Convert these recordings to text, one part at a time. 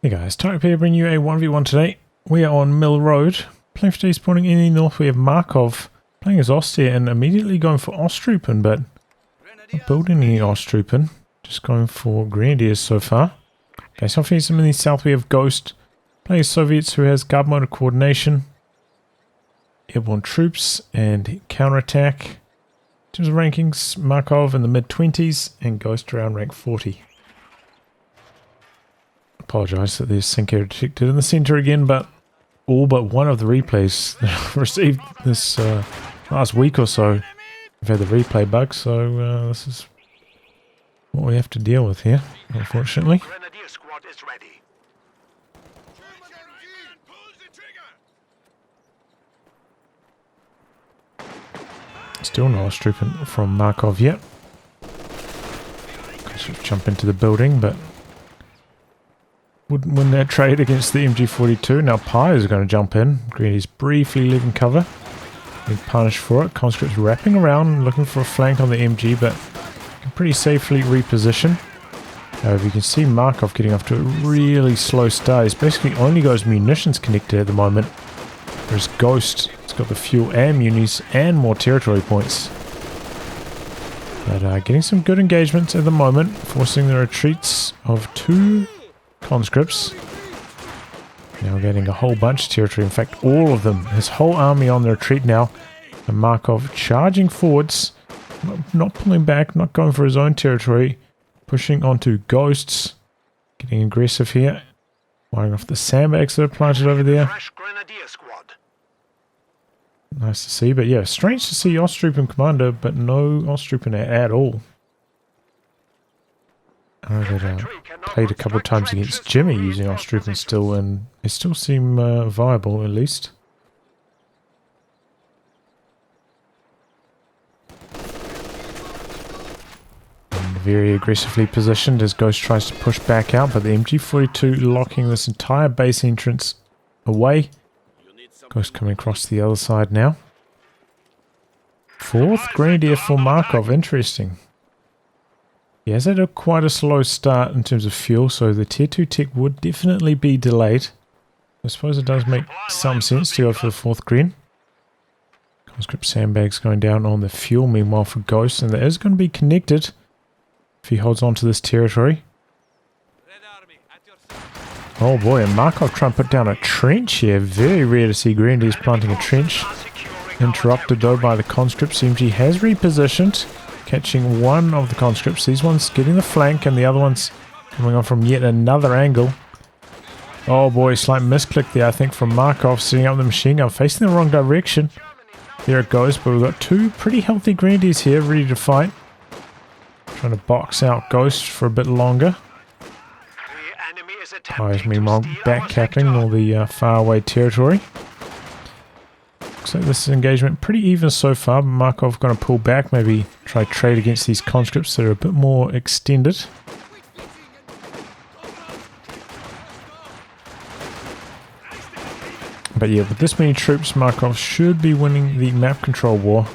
Hey guys, Tarek here bringing you a 1v1 today. We are on Mill Road. Playing for today, spawning in the north we have Markov playing as Ostheer and immediately going for Osttruppen, but not building any Osttruppen. Just going for Grenadiers so far. Okay, so in the south we have Ghost playing as Soviets who has guard motor coordination, airborne troops and counterattack. In terms of rankings, Markov in the mid-20s and Ghost around rank 40. Apologise that there's sync error detected in the centre again, but all but one of the replays that I've received this last week or so have had the replay bug, so this is what we have to deal with here, unfortunately. Still no Osttruppen from Markov yet. Could jump into the building, but wouldn't win that trade against the MG42. Now Pyre is going to jump in. Grenadiers briefly leaving cover. Being punished for it. Conscripts wrapping around, looking for a flank on the MG, but can pretty safely reposition. However, you can see Markov getting off to a really slow start. He's basically only got his munitions connected at the moment. Whereas Ghost has got the fuel and munis and more territory points. But getting some good engagements at the moment, forcing the retreats of two conscripts. Now getting a whole bunch of territory, in fact all of them, his whole army on the retreat now, and Markov charging forwards, not pulling back, not going for his own territory, pushing onto Ghosts, getting aggressive here, firing off the sandbags that are planted over there. Nice to see, but yeah, strange to see Osttruppen commander, but no Osttruppen at all. I know that played a couple of times against Jimmy using Osttruppen still, and they still seem viable at least. And very aggressively positioned as Ghost tries to push back out, but the MG42 locking this entire base entrance away. Ghost coming across the other side now. Fourth Grenadier for Markov, interesting. He has had quite a slow start in terms of fuel, so the tier 2 tech would definitely be delayed. I suppose it does make some sense to go for the fourth Gren. Conscript sandbags going down on the fuel, meanwhile for Ghost, and that is going to be connected if he holds on to this territory. Oh boy, and Markov trying to put down a trench here. Very rare to see Grenadiers planting a trench. Interrupted though by the conscripts. MG has repositioned, catching one of the conscripts. These ones getting the flank and the other ones coming on from yet another angle. Oh boy, slight misclick there I think from Markov, setting up the machine gun, facing the wrong direction. There it goes, but we've got two pretty healthy Grenadiers here ready to fight. Trying to box out Ghost for a bit longer. Pyre's meanwhile backcapping all the far away territory. Looks like this engagement pretty even so far, but Markov going to pull back, maybe try trade against these conscripts that are a bit more extended. But yeah, with this many troops, Markov should be winning the map control war.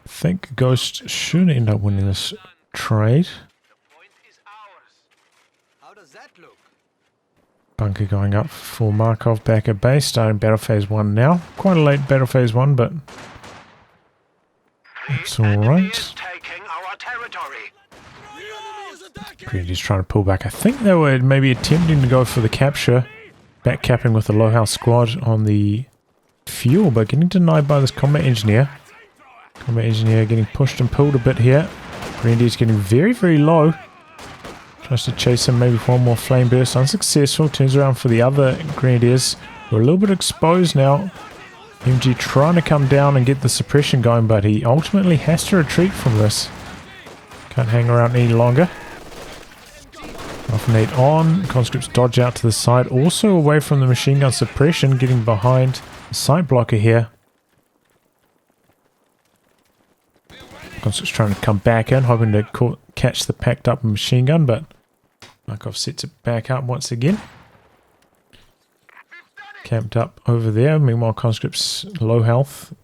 I think Ghost should end up winning this trade. Bunker going up for Markov back at base, starting battle phase 1 now. Quite a late battle phase 1, but it's alright. Grenadiers trying to pull back. I think they were maybe attempting to go for the capture, backcapping with the low house squad on the fuel, but getting denied by this combat engineer. Combat engineer getting pushed and pulled a bit here. Grenadiers getting very, very low. Tries to chase him maybe for one more flame burst. Unsuccessful. Turns around for the other Grenadiers. We're a little bit exposed now. MG trying to come down and get the suppression going, but he ultimately has to retreat from this. Can't hang around any longer. Alternate on. Conscripts dodge out to the side. Also away from the machine gun suppression. Getting behind the sight blocker here. Conscripts trying to come back in, hoping to catch the packed up machine gun, but Markov sets it back up once again. camped up over there. Meanwhile, conscripts low health.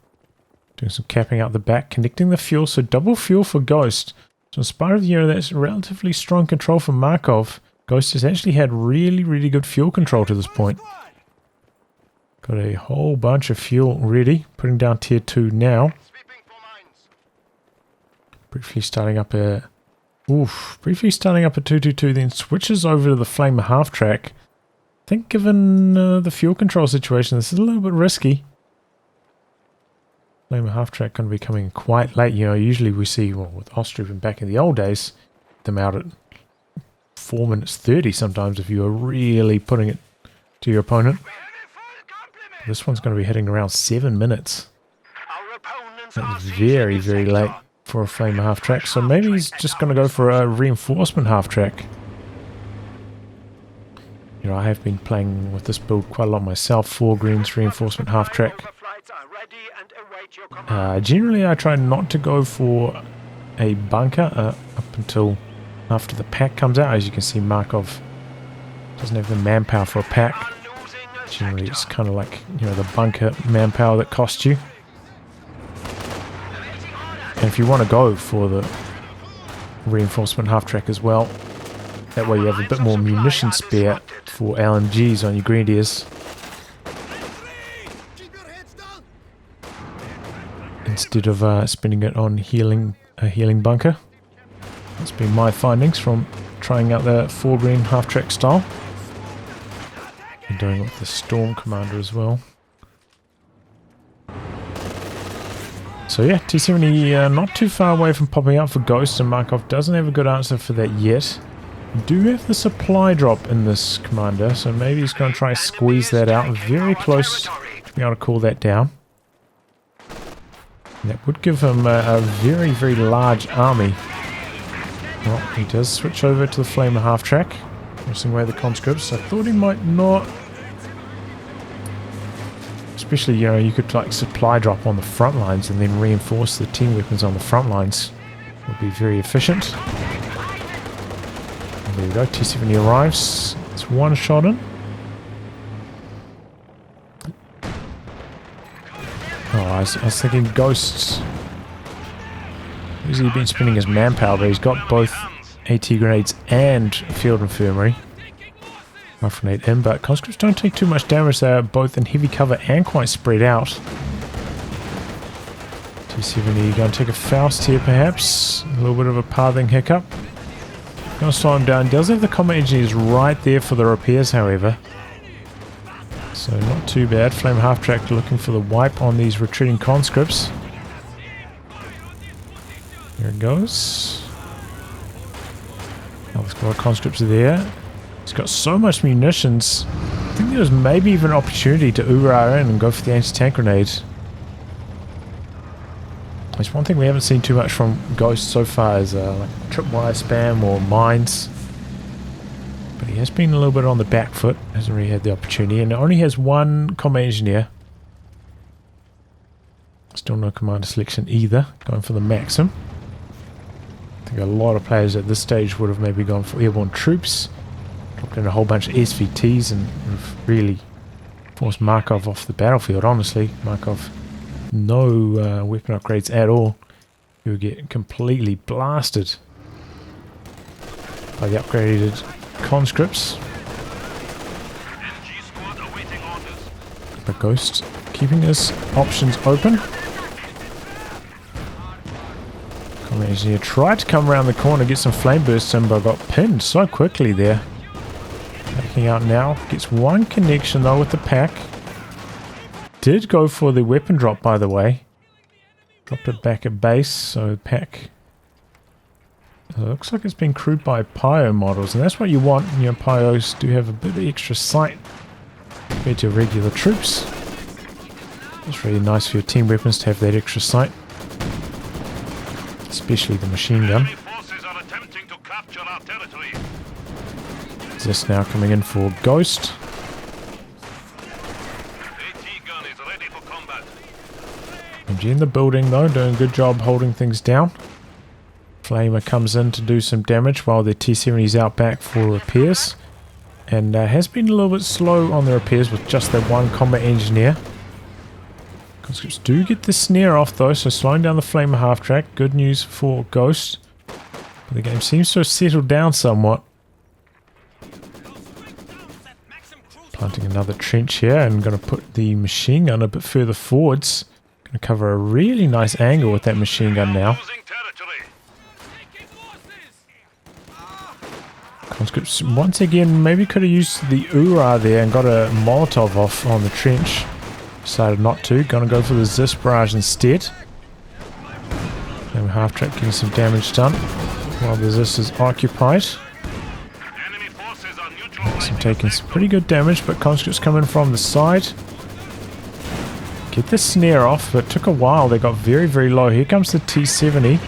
Doing some capping out the back, connecting the fuel, so double fuel for Ghost. So in spite of, that's relatively strong control from Markov, Ghost has actually had really, really good fuel control to this point. Got a whole bunch of fuel ready, putting down tier 2 now. Briefly starting up a 222, then switches over to the Flamer half-track. I think given the fuel control situation, this is a little bit risky. Flamer half-track going to be coming quite late. Usually we see, with Osttruppen back in the old days, them out at 4 minutes 30 sometimes if you are really putting it to your opponent. This one's going to be hitting around 7 minutes. That's very, very late for a Flamer half-track, so maybe he's just going to go for a reinforcement half-track. I have been playing with this build quite a lot myself. 4 greens, reinforcement half-track. Generally I try not to go for a bunker up until after the pack comes out. As you can see, Markov doesn't have the manpower for a pack. Generally it's kind of like, the bunker manpower that costs you. And if you want to go for the reinforcement half-track as well, that way you have a bit more munition spare for LMGs on your Grenadiers. Instead of spending it on a healing bunker. That's been my findings from trying out the 4 green half-track style. And doing it with the Storm Commander as well. So yeah, T70 not too far away from popping out for Ghost, and Markov doesn't have a good answer for that yet. We do have the supply drop in this commander, so maybe he's going to try to squeeze that out. Very close to be able to call that down. That would give him a very, very large army. Well, he does switch over to the Flamer half-track, forcing away the conscripts. I thought he might not. Especially, you could like supply drop on the front lines and then reinforce the team weapons on the front lines. Would be very efficient. And there we go, T70 arrives. It's one shot in. Oh, I was thinking Ghosts. He's been spending his manpower, but he's got both AT grenades and field infirmary. Rifle in, but conscripts don't take too much damage. They are both in heavy cover and quite spread out. T70 going to take a Faust here perhaps. A little bit of a pathing hiccup. Going to slow him down. Does have the combat engineers right there for the repairs, however. So not too bad. Flame half-track looking for the wipe on these retreating conscripts. There it goes. Another squad of conscripts are there. He's got so much munitions. I think there was maybe even an opportunity to Ura in and go for the anti-tank grenade. There's one thing we haven't seen too much from Ghost so far is like tripwire spam or mines. But he has been a little bit on the back foot. Hasn't really had the opportunity, and only has one combat engineer. Still no commander selection either. Going for the Maxim. I think a lot of players at this stage would have maybe gone for airborne troops. Dropped in a whole bunch of SVTs and really forced Markov off the battlefield, honestly. Markov, no weapon upgrades at all. He would get completely blasted by the upgraded conscripts. But Ghost keeping his options open. Combat engineer tried to come around the corner, get some flame bursts in, but got pinned so quickly there. Backing out now. Gets one connection though with the pack. Did go for the weapon drop, by the way. Dropped it back at base, so the pack looks like it's been crewed by Pyro models, and that's what you want. Pyros do have a bit of extra sight compared to regular troops. It's really nice for your team weapons to have that extra sight, especially the machine gun. This now coming in for Ghost. MG in the building though, doing a good job holding things down. Flamer comes in to do some damage while the T-70 is out back for repairs. And has been a little bit slow on the repairs with just that one combat engineer. Conscripts do get the snare off though, so slowing down the Flamer half-track. Good news for Ghost. But the game seems to have settled down somewhat. Planting another trench here and going to put the machine gun a bit further forwards. Going to cover a really nice angle with that machine gun now. Conscripts once again maybe could have used the Ura there and got a Molotov off on the trench. Decided not to. Gonna go for the Zis barrage instead. And half-track getting some damage done while the Zis is occupied. I'm taking some pretty good damage, but conscripts coming from the side. Get the snare off, but it took a while. They got very, very low. Here comes the T-70.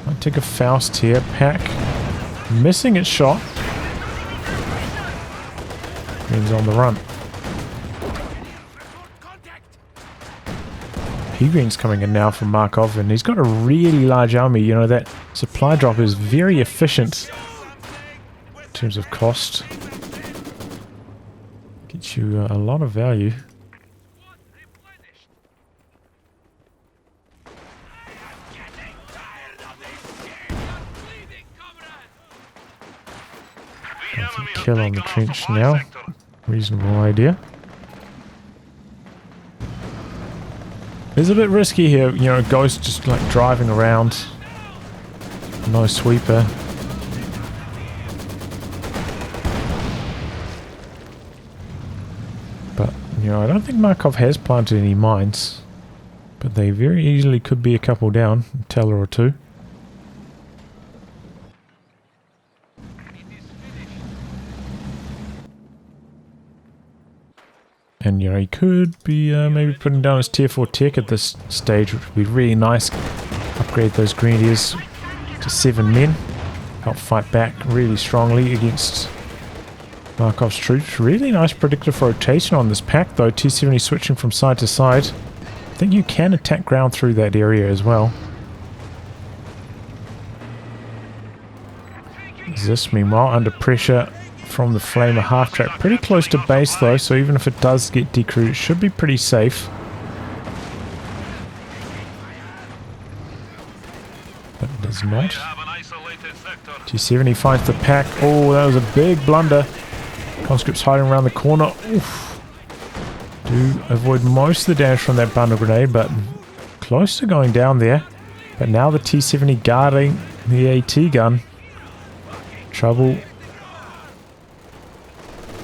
Might take a Faust here. Pack missing its shot. Green's on the run. P-Green's coming in now from Markov, and he's got a really large army. You know, that supply drop is very efficient in terms of cost. Gets you a lot of value. Kill on the trench now. Reasonable idea. It's a bit risky here, you know, Ghost just like driving around. No sweeper. But, you know, I don't think Markov has planted any mines. But they very easily could be a couple down, a teller or two. And, you know, he could be maybe putting down his tier 4 tech at this stage, which would be really nice. Upgrade those Grenadiers to 7 men. Help fight back really strongly against Markov's troops. Really nice predictive rotation on this pack, though. T-70 switching from side to side. I think you can attack ground through that area as well. This, meanwhile, under pressure from the Flamer half-track. Pretty close to base though, so even if it does get decrewed, it should be pretty safe. But it does not. T-70 finds the pack. Oh, that was a big blunder. Conscripts hiding around the corner. Oof. Do avoid most of the damage from that bundle grenade, but close to going down there. But now the T-70 guarding the AT gun. Trouble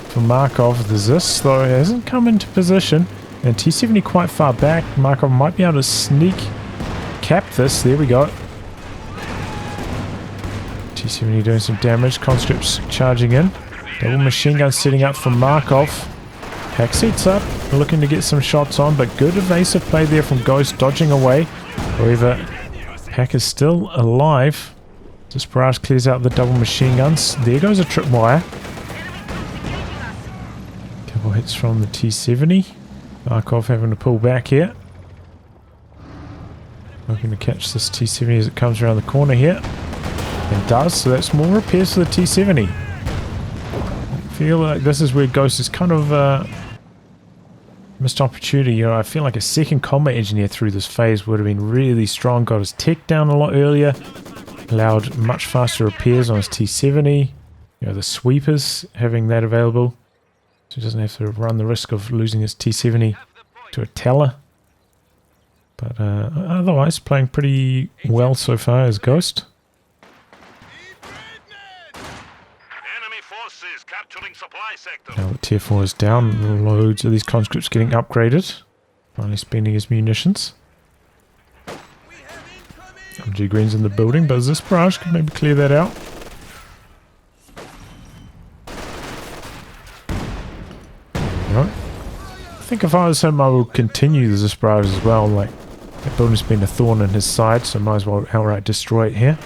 for Markov. The Zis, though, hasn't come into position. And T-70 quite far back. Markov might be able to sneak cap this. There we go. T-70 doing some damage. Conscripts charging in. Double machine gun setting up for Markov. Pack sets up. Looking to get some shots on, but good evasive play there from Ghost, dodging away. However, Pack is still alive. This barrage clears out the double machine guns. There goes a tripwire. Couple hits from the T-70. Markov having to pull back here. Looking to catch this T-70 as it comes around the corner here. It does, so that's more repairs to the T-70. I feel like this is where Ghost is kind of missed opportunity. You know, I feel like a second combat engineer through this phase would have been really strong. Got his tech down a lot earlier. Allowed much faster repairs on his T-70. You know, the sweepers, having that available. So he doesn't have to run the risk of losing his T-70 to a teller. But otherwise, playing pretty well so far as Ghost. Now the tier 4 is down. Loads of these conscripts getting upgraded. Finally spending his munitions. MG Green's in the building, but this barrage could maybe clear that out. Right. I think if I was him, I will continue this barrage as well. Like, that building's been a thorn in his side, so might as well outright destroy it here.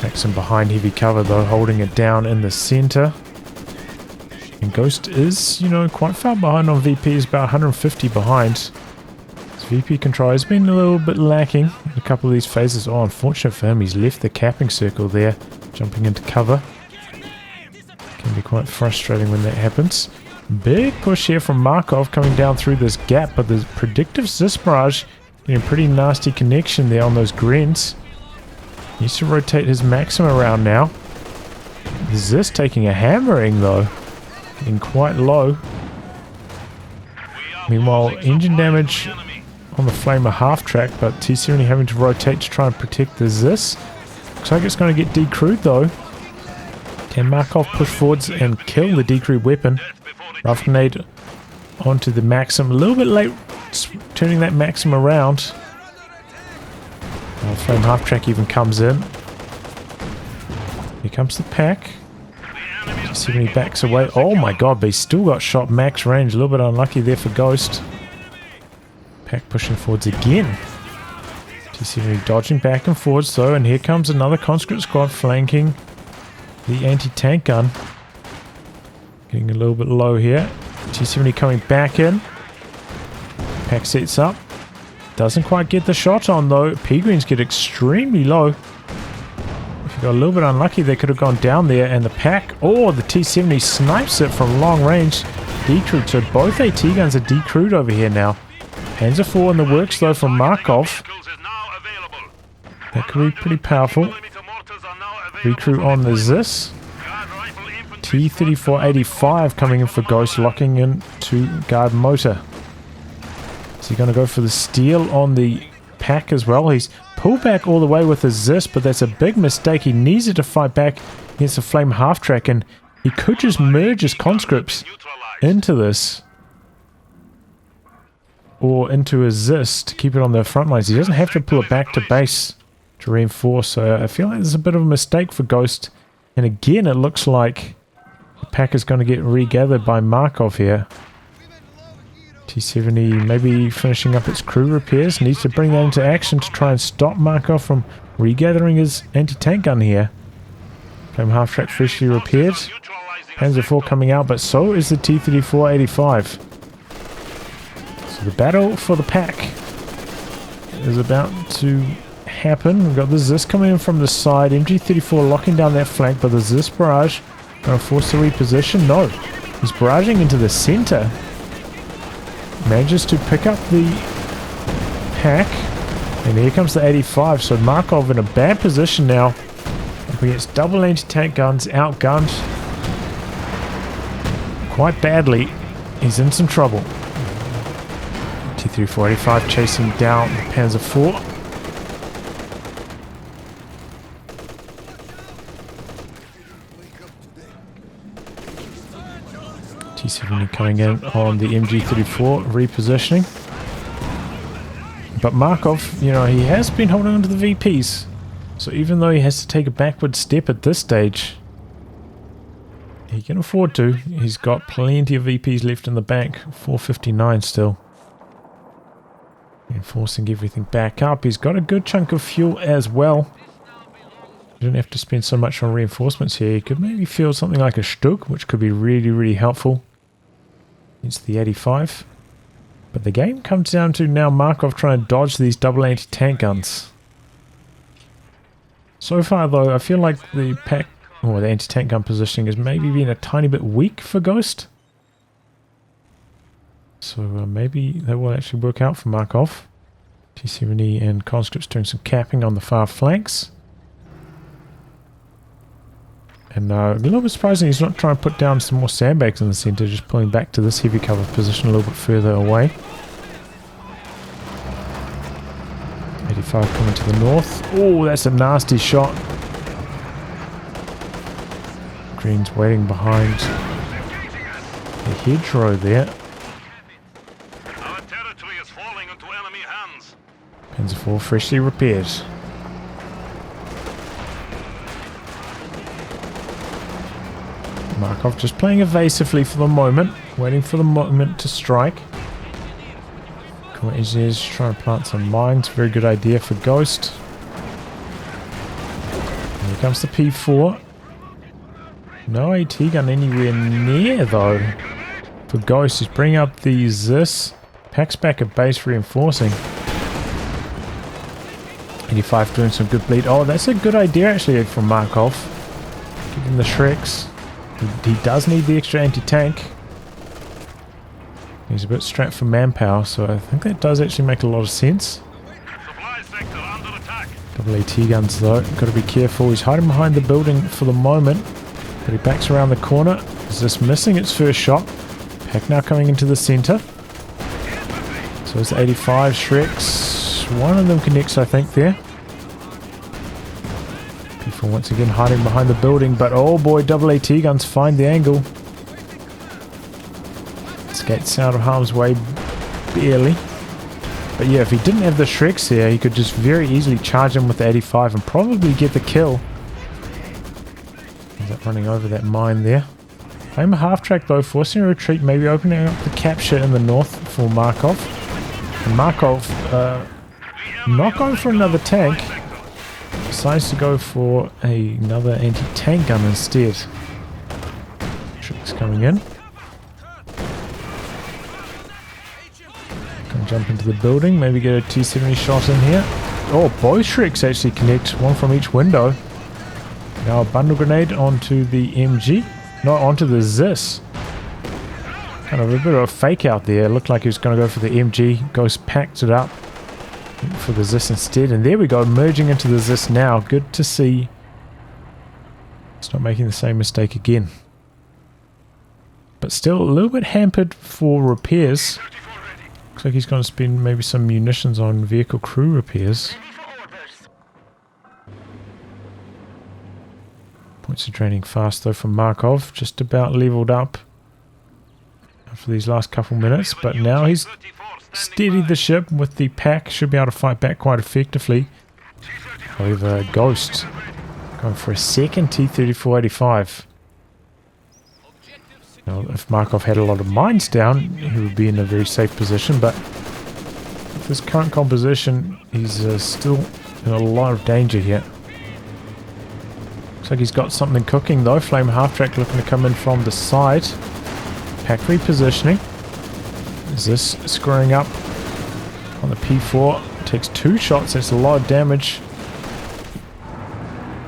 Jackson behind heavy cover though, holding it down in the center. And Ghost is, you know, quite far behind on VP. He's about 150 behind. It's VP control has been a little bit lacking in a couple of these phases. Oh, unfortunate for him, he's left the capping circle there, jumping into cover. Can be quite frustrating when that happens. Big push here from Markov coming down through this gap, but the predictive Zis barrage getting a pretty nasty connection there on those greens. Needs to rotate his Maxim around now. Zis taking a hammering though, getting quite low. Meanwhile, engine damage on the Flamer half track, but T70 having to rotate to try and protect the Zis. Looks like it's going to get decrewed though. Can Markov push forwards and kill the decrewed weapon? Rough grenade onto the Maxim. A little bit late turning that Maxim around. Flame half track even comes in. Here comes the pack. T70 backs away. Oh my god, but he's still got shot max range. A little bit unlucky there for Ghost. Pack pushing forwards again. T70 dodging back and forwards though, and here comes another conscript squad flanking the anti-tank gun. Getting a little bit low here. T70 coming back in. Pack sets up. Doesn't quite get the shot on though. P-greens get extremely low. If you got a little bit unlucky, they could have gone down there, and the pack, oh, the T70 snipes it from long range. Decrewed, so both AT guns are decrewed over here now. Panzer IV in the works though from Markov. That could be pretty powerful. Recrew on the Zis. T-3485 coming in for Ghost, locking in to guard motor. Is he going to go for the steal on the pack as well? He's pulled back all the way with the Zis, but that's a big mistake. He needs it to fight back against the Flame half track, and he could just merge his conscripts into this. Or into a Zis to keep it on the front lines. He doesn't have to pull it back to base to reinforce, so I feel like there's a bit of a mistake for Ghost. And again, it looks like the pack is going to get regathered by Markov here. T70 maybe finishing up its crew repairs. Needs to bring that into action to try and stop Markov from regathering his anti-tank gun here. Flame half track freshly repaired. Panzer IV coming out, but so is the T-3485. So the battle for the pack is about to happen. We've got the Zis coming in from the side. MG34 locking down that flank, but the Zis barrage going to force the reposition. No, he's barraging into the center. Manages to pick up the pack, and here comes the 85. So Markov in a bad position now. Up against double anti-tank guns, outgunned quite badly. He's in some trouble. T-3485 chasing down the Panzer IV. T-70 coming in on the MG34, repositioning. But Markov, you know, he has been holding on to the VPs. So even though he has to take a backward step at this stage, he can afford to. He's got plenty of VPs left in the bank. 459 still. Enforcing everything back up. He's got a good chunk of fuel as well. You don't have to spend so much on reinforcements here. You could maybe field something like a Stug, which could be really, really helpful. It's the 85. But the game comes down to now Markov trying to dodge these double anti-tank guns. So far though, I feel like the pack, or the anti-tank gun positioning has maybe been a tiny bit weak for Ghost. So maybe that will actually work out for Markov. T-70 and conscripts doing some capping on the far flanks. And a little bit surprising he's not trying to put down some more sandbags in the center, just pulling back to this heavy cover position a little bit further away. 85 coming to the north. Oh, that's a nasty shot. Green's waiting behind the hedgerow there. Our territory is falling into enemy hands. Panzer IV freshly repaired. Markov just playing evasively for the moment, waiting for the moment to strike. Cool engineers trying to plant some mines, very good idea for Ghost. And here comes the P4. No AT gun anywhere near though for Ghost. He's bringing up the Zis. Pack's back at base reinforcing. 85 doing some good bleed. Oh, that's a good idea actually from Markov. Give him the Shreks. He does need the extra anti-tank. He's a bit strapped for manpower, so I think that does actually make a lot of sense. Supply sector under attack. Double AT guns though, got to be careful. He's hiding behind the building for the moment, but he backs around the corner. Is this missing its first shot? Pack now coming into the center. So it's 85 Shreks. One of them connects, I think, there. People once again hiding behind the building, but oh boy, double AT guns find the angle. Skates out of harm's way barely. But yeah, if he didn't have the Shreks here, he could just very easily charge him with the 85 and probably get the kill. Ends up running over that mine there. Aim a half-track though, forcing a retreat, maybe opening up the capture in the north for Markov. And Markov, not going for another tank, decides to go for another anti-tank gun instead. Shreks coming in. Can jump into the building, maybe get a T-70 shot in here. Oh, both Shreks actually connect, one from each window. Now a bundle grenade onto the MG, not onto the Zis. Kind of a bit of a fake out there. Looked like he was going to go for the MG. Ghost packed it up for the Zis instead. And there we go, merging into the Zis now. Good to see. It's not making the same mistake again. But still a little bit hampered for repairs. Looks like he's going to spend maybe some munitions on vehicle crew repairs. Points are draining fast though from Markov. Just about leveled up after these last couple minutes. But now he's steadied the ship with the pack. Should be able to fight back quite effectively. However, Ghost going for a second T-34-85. Now, if Markov had a lot of mines down, he would be in a very safe position, but with his current composition, he's still in a lot of danger here. Looks like he's got something cooking though. Flame half-track looking to come in from the side. Pack repositioning. Is this screwing up on the P4? Takes 2 shots, that's a lot of damage.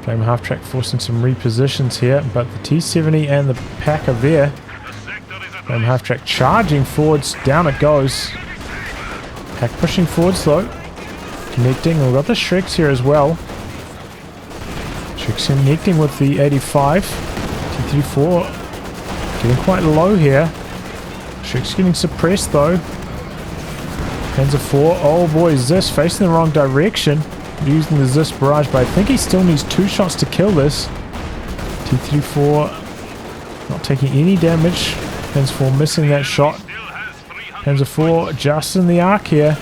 Flame half-track forcing some repositions here, but the T-70 and the pack are there. Flame half-track charging forwards, down it goes. Pack pushing forwards though. Connecting, we've got the Shreks here as well. Shreks connecting with the 85. T-34 getting quite low here. Shreks getting suppressed though. Panzer 4, oh boy, Zis facing the wrong direction. Using the Zis barrage, but I think he still needs 2 shots to kill this. T-34 not taking any damage. Panzer 4 missing that shot. Panzer 4 just in the arc here.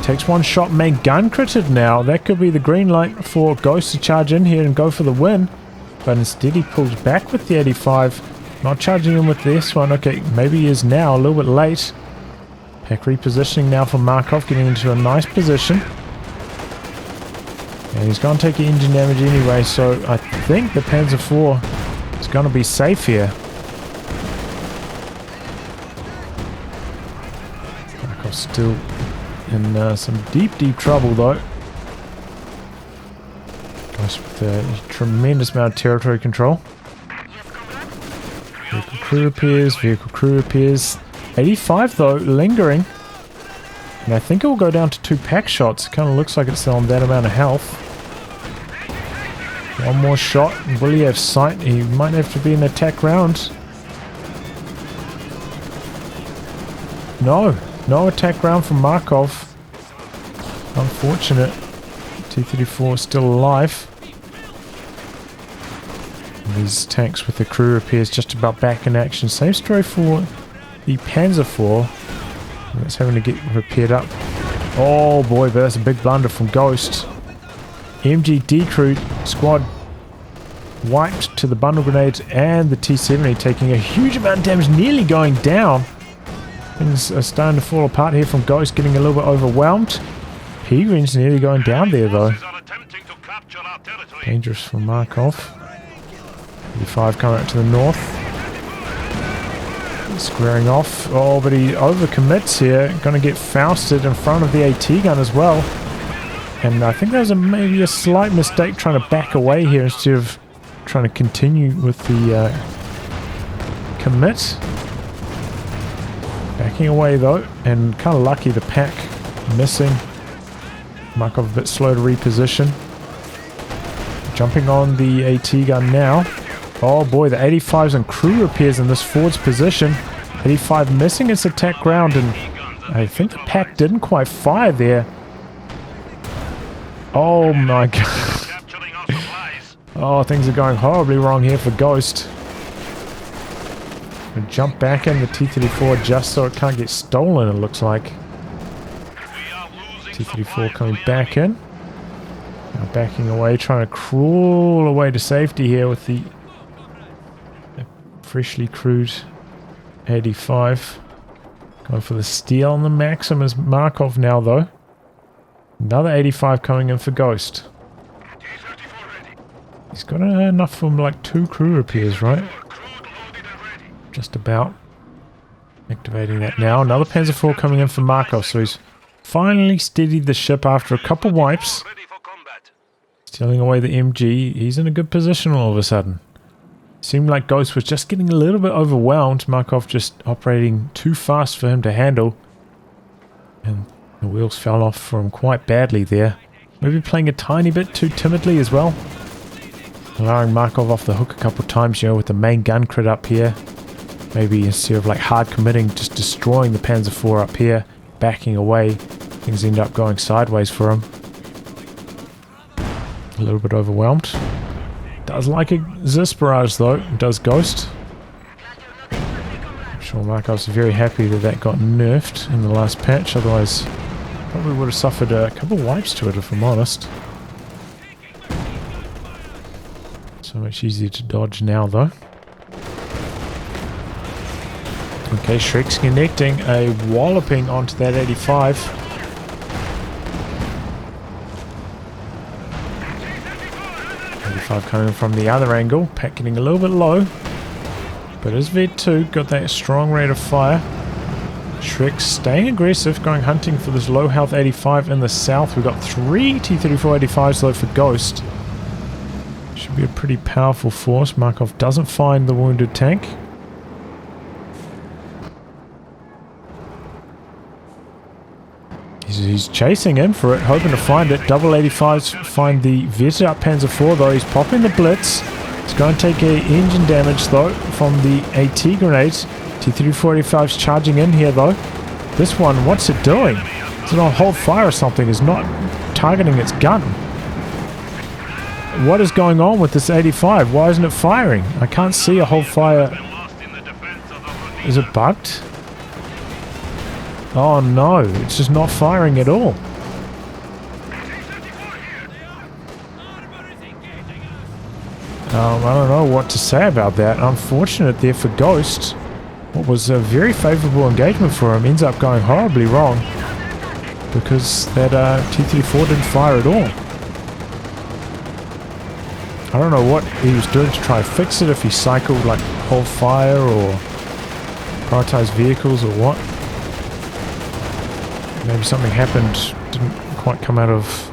Takes 1 shot, main gun critted now. That could be the green light for Ghost to charge in here and go for the win. But instead he pulls back with the 85. Not charging in with this one. Okay, maybe he is now, a little bit late. Pack repositioning now for Markov, getting into a nice position. And he's going to take the engine damage anyway, so I think the Panzer 4 is going to be safe here. Markov's still in some deep trouble though. Goes with a tremendous amount of territory control. Vehicle crew repairs. 85 though, lingering. And I think it will go down to 2 pack shots. It kind of looks like it's still on that amount of health. 1 more shot. Will he have sight? He might have to be an attack round. No attack round from Markov. Unfortunate. T-34 is still alive. And these tanks with the crew repairs just about back in action. Same story for the Panzer 4. It's having to get repaired up. Oh boy, but that's a big blunder from Ghost. MG decrewed, squad wiped to the bundle grenades and the T-70 taking a huge amount of damage, nearly going down. Things are starting to fall apart here from Ghost, getting a little bit overwhelmed. Peregrine's nearly going down there though. Dangerous for Markov. 35 coming up to the north. Squaring off. Oh, but he overcommits here. Gonna get Fausted in front of the AT gun as well. And I think that was maybe a slight mistake trying to back away here instead of trying to continue with the commit. Backing away though, and kind of lucky the pack missing. Markov a bit slow to reposition. Jumping on the AT gun now. Oh boy, the 85's and crew repairs in this forward's position. 85 missing its attack ground, and I think the pack didn't quite fire there. Oh my god. Oh, things are going horribly wrong here for Ghost. And jump back in the T-34 just so it can't get stolen, it looks like. T-34 coming back in. Now backing away, trying to crawl away to safety here with the freshly crewed 85. Going for the steal on the Maxim is Markov now though. Another 85 coming in for Ghost. He's got enough for like 2 crew repairs, right? Just about. Activating that now. Another Panzer IV coming in for Markov, so he's finally steadied the ship after a couple wipes. Stealing away the MG. He's in a good position all of a sudden. Seemed like Ghost was just getting a little bit overwhelmed. Markov just operating too fast for him to handle. And the wheels fell off for him quite badly there. Maybe playing a tiny bit too timidly as well. Allowing Markov off the hook a couple of times, you know, with the main gun crit up here. Maybe instead of like hard committing, just destroying the Panzer IV up here, backing away. Things end up going sideways for him. A little bit overwhelmed. Does like a Zis barrage though, does Ghost. I'm sure Markov's very happy that that got nerfed in the last patch, otherwise probably would have suffered a couple wipes to it if I'm honest. So much easier to dodge now though. Okay, Shrek's connecting a walloping onto that 85. Coming from the other angle, pack getting a little bit low, but his V2 got that strong rate of fire. Shrek staying aggressive, going hunting for this low health 85 in the south. We've got 3 T-34 85s though for Ghost. Should be a pretty powerful force. Markov doesn't find the wounded tank. He's chasing in for it, hoping to find it. Double 85s find the vetted up Panzer IV though. He's popping the blitz. It's going to take a engine damage though from the AT grenades. T-34 85's charging in here though. This one, what's it doing? Is it on hold fire or something? It's not targeting its gun. What is going on with this 85? Why isn't it firing? I can't see a hold fire. Is it bugged? Oh no, it's just not firing at all. I don't know what to say about that. Unfortunate there for Ghost. What was a very favourable engagement for him ends up going horribly wrong. Because that T-34 didn't fire at all. I don't know what he was doing to try to fix it, if he cycled like hold fire or prioritized vehicles or what. Maybe something happened, didn't quite come out of...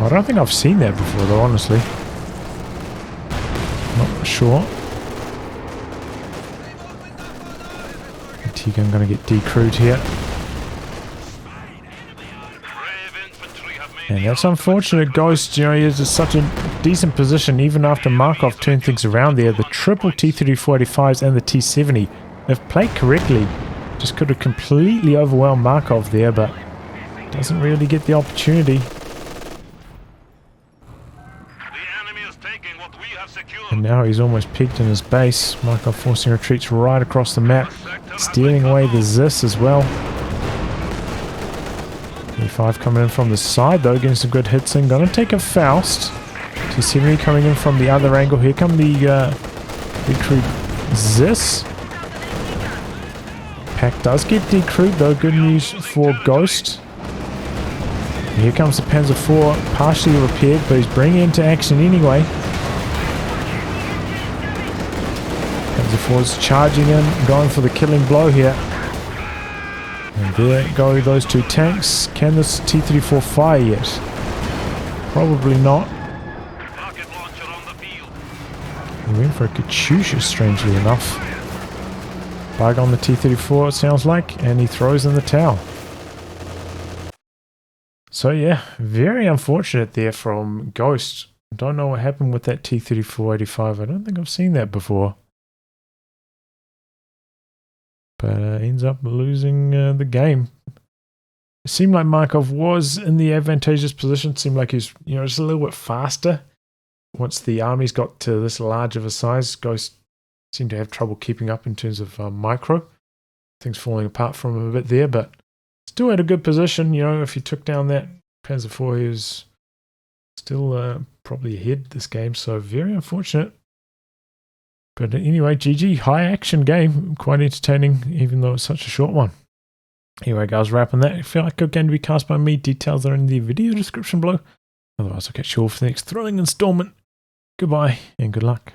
I don't think I've seen that before though, honestly. Not sure. T-gun gonna get decrewed here. And that's unfortunate. Ghost, you know, he is in such a decent position even after Markov turned things around there. The triple T-34 85s and the T-70, if played correctly, just could have completely overwhelmed Markov there, but doesn't really get the opportunity. And now he's almost peaked in his base. Markov forcing retreats right across the map, stealing away the Zis as well. E5 coming in from the side though, getting some good hits in. Gonna take a Faust. T-70 coming in from the other angle. Here come the decrewed Zis. Pack does get decrewed though, good news for Ghost. And here comes the Panzer IV, partially repaired, but he's bringing it into action anyway. Panzer Panzer IV's charging in, going for the killing blow here. And there go those two tanks. Can this T-34 fire yet? Probably not. Rocket launcher on the field. We went for a Katyusha, strangely enough. Bug on the T-34, it sounds like, and he throws in the towel. So yeah, very unfortunate there from Ghost. Don't know what happened with that T-34-85. I don't think I've seen that before. But ends up losing the game. It seemed like Markov was in the advantageous position. It seemed like he's, just a little bit faster. Once the armies got to this large of a size, Ghost seemed to have trouble keeping up in terms of micro. Things falling apart from him a bit there, but still had a good position. If he took down that Panzer IV, he was still probably ahead this game. So very unfortunate. But anyway, GG, high action game. Quite entertaining, even though it's such a short one. Anyway, guys, wrapping that. If you feel like a game to be cast by me, details are in the video description below. Otherwise, I'll catch you all for the next thrilling installment. Goodbye and good luck.